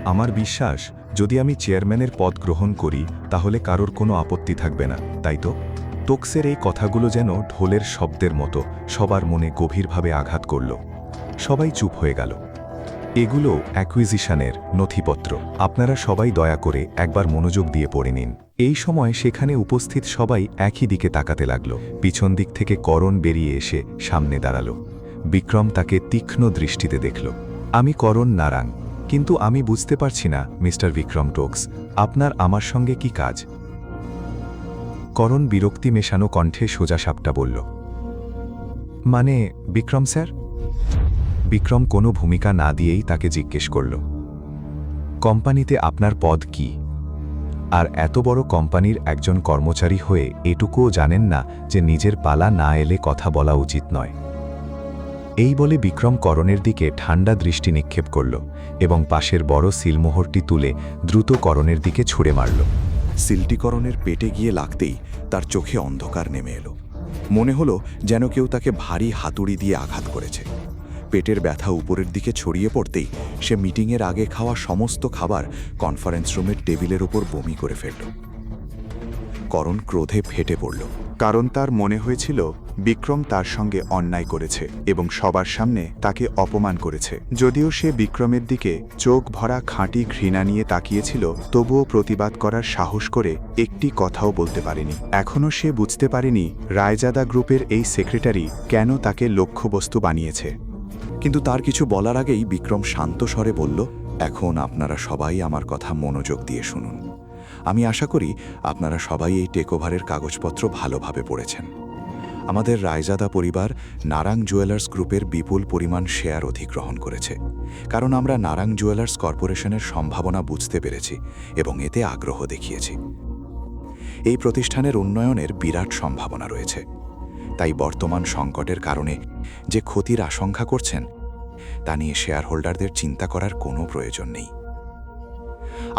আমার বিশ্বাস যদি আমি চেয়ারম্যানের পদ গ্রহণ করি তাহলে কারোর কোনো আপত্তি থাকবে না, তাই তো? টোকসের এই কথাগুলো যেন ঢোলের শব্দের মতো সবার মনে গভীরভাবে আঘাত করল। সবাই চুপ হয়ে গেল। এগুলো অ্যাকুইজিশনের নথিপত্র। আপনারা সবাই দয়া করে একবার মনোযোগ দিয়ে পড়ে নিন। এই সময় সেখানে উপস্থিত সবাই একই দিকে তাকাতে লাগল। পিছন দিক থেকে করণ বেরিয়ে এসে সামনে দাঁড়াল। বিক্রম তাকে তীক্ষ্ণ দৃষ্টিতে দেখল। আমি করণ নারাং, কিন্তু আমি বুঝতে পারছি না মিস্টার বিক্রম টোকস, আপনার আমার সঙ্গে কি কাজ? করণ বিরক্তি মেশানো কণ্ঠে সোজাসাপটা বলল, মানে বিক্রম স্যার? বিক্রম কোনো ভূমিকা না দিয়েই তাকে জিজ্ঞেস করল, কোম্পানিতে আপনার পদ কি? আর এত বড় কোম্পানির একজন কর্মচারী হয়ে এটুকুও জানেন না যে নিজের পালা না এলে কথা বলা উচিত নয়। এই বলে বিক্রম করণের দিকে ঠান্ডা দৃষ্টি নিক্ষেপ করল এবং পাশের বড় সিলমোহরটি তুলে দ্রুত করণের দিকে ছুঁড়ে মারল। সিলটি করণের পেটে গিয়ে লাগতেই তার চোখে অন্ধকার নেমে এলো। মনে হলো যেন কেউ তাকে ভারী হাতুড়ি দিয়ে আঘাত করেছে। পেটের ব্যথা উপরের দিকে ছড়িয়ে পড়তেই সে মিটিংয়ের আগে খাওয়া সমস্ত খাবার কনফারেন্স রুমের টেবিলের ওপর বমি করে ফেলল। করণ ক্রোধে ফেটে পড়ল, কারণ তার মনে হয়েছিল বিক্রম তার সঙ্গে অন্যায় করেছে এবং সবার সামনে তাকে অপমান করেছে। যদিও সে বিক্রমের দিকে চোখ ভরা খাঁটি ঘৃণা নিয়ে তাকিয়েছিল, তবুও প্রতিবাদ করার সাহস করে একটি কথাও বলতে পারেনি। এখনও সে বুঝতে পারেনি রায়জাদা গ্রুপের এই সেক্রেটারি কেন তাকে লক্ষ্যবস্তু বানিয়েছে। কিন্তু তার কিছু বলার আগেই বিক্রম শান্ত স্বরে বলল, এখন আপনারা সবাই আমার কথা মনোযোগ দিয়ে শুনুন। আমি আশা করি আপনারা সবাই এই টেকওভারের কাগজপত্র ভালোভাবে পড়েছেন। আমাদের রায়জাদা পরিবার নারাং জুয়েলার্স গ্রুপের বিপুল পরিমাণ শেয়ার অধিগ্রহণ করেছে, কারণ আমরা নারাং জুয়েলার্স কর্পোরেশনের সম্ভাবনা বুঝতে পেরেছি এবং এতে আগ্রহ দেখিয়েছি। এই প্রতিষ্ঠানের উন্নয়নের বিরাট সম্ভাবনা রয়েছে। তাই বর্তমান সংকটের কারণে যে ক্ষতির আশঙ্কা করছেন তা নিয়ে শেয়ার হোল্ডারদের চিন্তা করার কোনো প্রয়োজন নেই।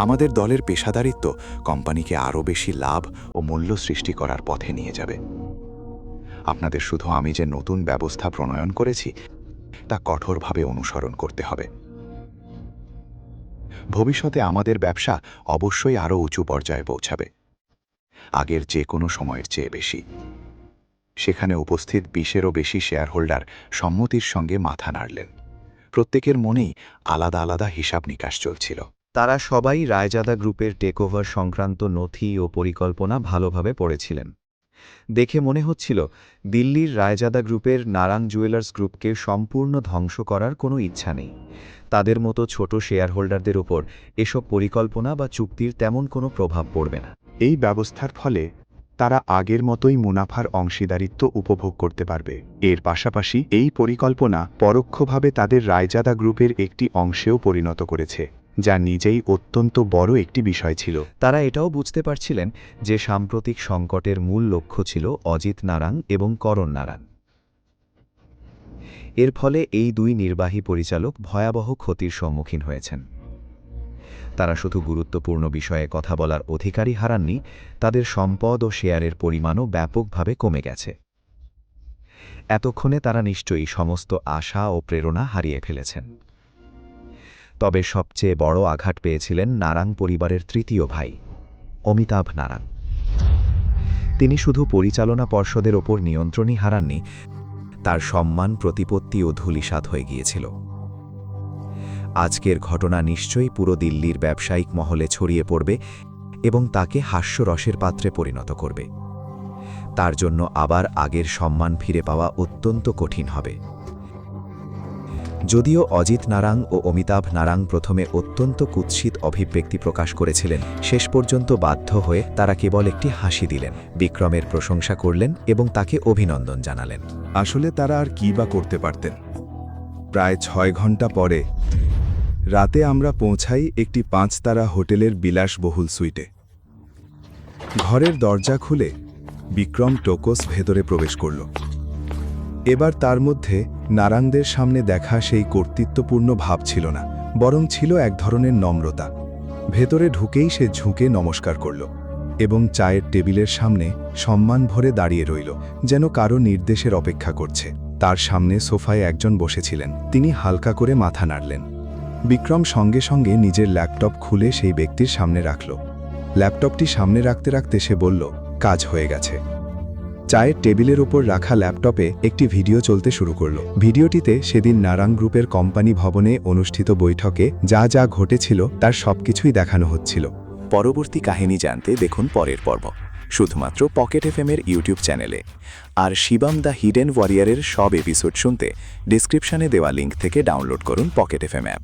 আমাদের দলের পেশাদারিত্ব কোম্পানিকে আরও বেশি লাভ ও মূল্য সৃষ্টি করার পথে নিয়ে যাবে। আপনাদের শুধু আমি যে নতুন ব্যবস্থা প্রণয়ন করেছি তা কঠোরভাবে অনুসরণ করতে হবে। ভবিষ্যতে আমাদের ব্যবসা অবশ্যই আরও উঁচু পর্যায়ে পৌঁছাবে, আগের যে কোনো সময়ের চেয়ে বেশি। সেখানে উপস্থিত 20-এরও বেশি শেয়ার হোল্ডার সম্মতির সঙ্গে মাথা নাড়লেন। প্রত্যেকের মনেই আলাদা আলাদা হিসাব নিকাশ চলছিল। তারা সবাই রায়জাদা গ্রুপের টেকওভার সংক্রান্ত নথি ও পরিকল্পনা ভালোভাবে পড়েছিলেন। দেখে মনে হচ্ছিল দিল্লির রায়জাদা গ্রুপের নারাং জুয়েলার্স গ্রুপকে সম্পূর্ণ ধ্বংস করার কোনো ইচ্ছা নেই। তাদের মতো ছোট শেয়ার হোল্ডারদের ওপর এসব পরিকল্পনা বা চুক্তির তেমন কোনো প্রভাব পড়বে না। এই ব্যবস্থার ফলে তারা আগের মতোই মুনাফার অংশীদারিত্ব উপভোগ করতে পারবে। এর পাশাপাশি এই পরিকল্পনা পরোক্ষভাবে তাদের রায়জাদা গ্রুপের একটি অংশেও পরিণত করেছে, যা নিজেই অত্যন্ত বড় একটি বিষয় ছিল। তারা এটাও বুঝতে পারছিলেন যে সাম্প্রতিক সংকটের মূল লক্ষ্য ছিল অজিত নারাং এবং করণ নারাং। এর ফলে এই দুই নির্বাহী পরিচালক ভয়াবহ ক্ষতির সম্মুখীন হয়েছেন। তারা শুধু গুরুত্বপূর্ণ বিষয়ে কথা বলার অধিকারই হারাননি, তাদের সম্পদ ও শেয়ারের পরিমাণও ব্যাপকভাবে কমে গেছে। এতক্ষণে তারা নিশ্চয়ই সমস্ত আশা ও প্রেরণা হারিয়ে ফেলেছেন। তবে সবচেয়ে বড় আঘাত পেয়েছিলেন নারাং পরিবারের তৃতীয় ভাই, অমিতাভ নারাং। তিনি শুধু পরিচালনা পর্ষদের ওপর নিয়ন্ত্রণই হারাননি, তার সম্মান, প্রতিপত্তি ও ধূলিসাৎ হয়ে গিয়েছিল। আজকের ঘটনা নিশ্চয়ই পুরো দিল্লির ব্যবসায়িক মহলে ছড়িয়ে পড়বে এবং তাকে হাস্যরসের পাত্রে পরিণত করবে। তার জন্য আবার আগের সম্মান ফিরে পাওয়া অত্যন্ত কঠিন হবে। যদিও অজিত নারাং ও অমিতাভ নারাং প্রথমে অত্যন্ত কুৎসিত অভিব্যক্তি প্রকাশ করেছিলেন, শেষ পর্যন্ত বাধ্য হয়ে তারা কেবল একটি হাসি দিলেন, বিক্রমের প্রশংসা করলেন এবং তাকে অভিনন্দন জানালেন। আসলে তারা আর কি বা করতে পারতেন? প্রায় 6 ঘন্টা পরে রাতে আমরা পৌঁছাই একটি 5 তারা হোটেলের বিলাসবহুল সুইটে। ঘরের দরজা খুলে বিক্রম টোকস ভেতরে প্রবেশ করল। এবার তার মধ্যে নারাংদের সামনে দেখা সেই কর্তৃত্বপূর্ণ ভাব ছিল না, বরং ছিল এক ধরনের নম্রতা। ভেতরে ঢুকেই সে ঝুঁকে নমস্কার করল এবং চায়ের টেবিলের সামনে সম্মান ভরে দাঁড়িয়ে রইল, যেন কারো নির্দেশের অপেক্ষা করছে। তার সামনে সোফায় একজন বসেছিলেন, তিনি হালকা করে মাথা নাড়লেন। বিক্রম সঙ্গে সঙ্গে নিজের ল্যাপটপ খুলে সেই ব্যক্তির সামনে রাখল। ল্যাপটপটি সামনে রাখতে রাখতে সে বলল, কাজ হয়ে গেছে। চায়ের টেবিলের ওপর রাখা ল্যাপটপে একটি ভিডিও চলতে শুরু করল। ভিডিওটিতে সেদিন নারাং গ্রুপের কোম্পানি ভবনে অনুষ্ঠিত বৈঠকে যা যা ঘটেছিল তার সবকিছুই দেখানো হচ্ছিল। পরবর্তী কাহিনী জানতে দেখুন পরের পর্ব, শুধুমাত্র পকেট এফএমের ইউটিউব চ্যানেলে। আর শিবম দ্য হিডেন ওয়ারিয়ারের সব এপিসোড শুনতে ডিসক্রিপশনে দেওয়া লিঙ্ক থেকে ডাউনলোড করুন পকেট এফএম অ্যাপ।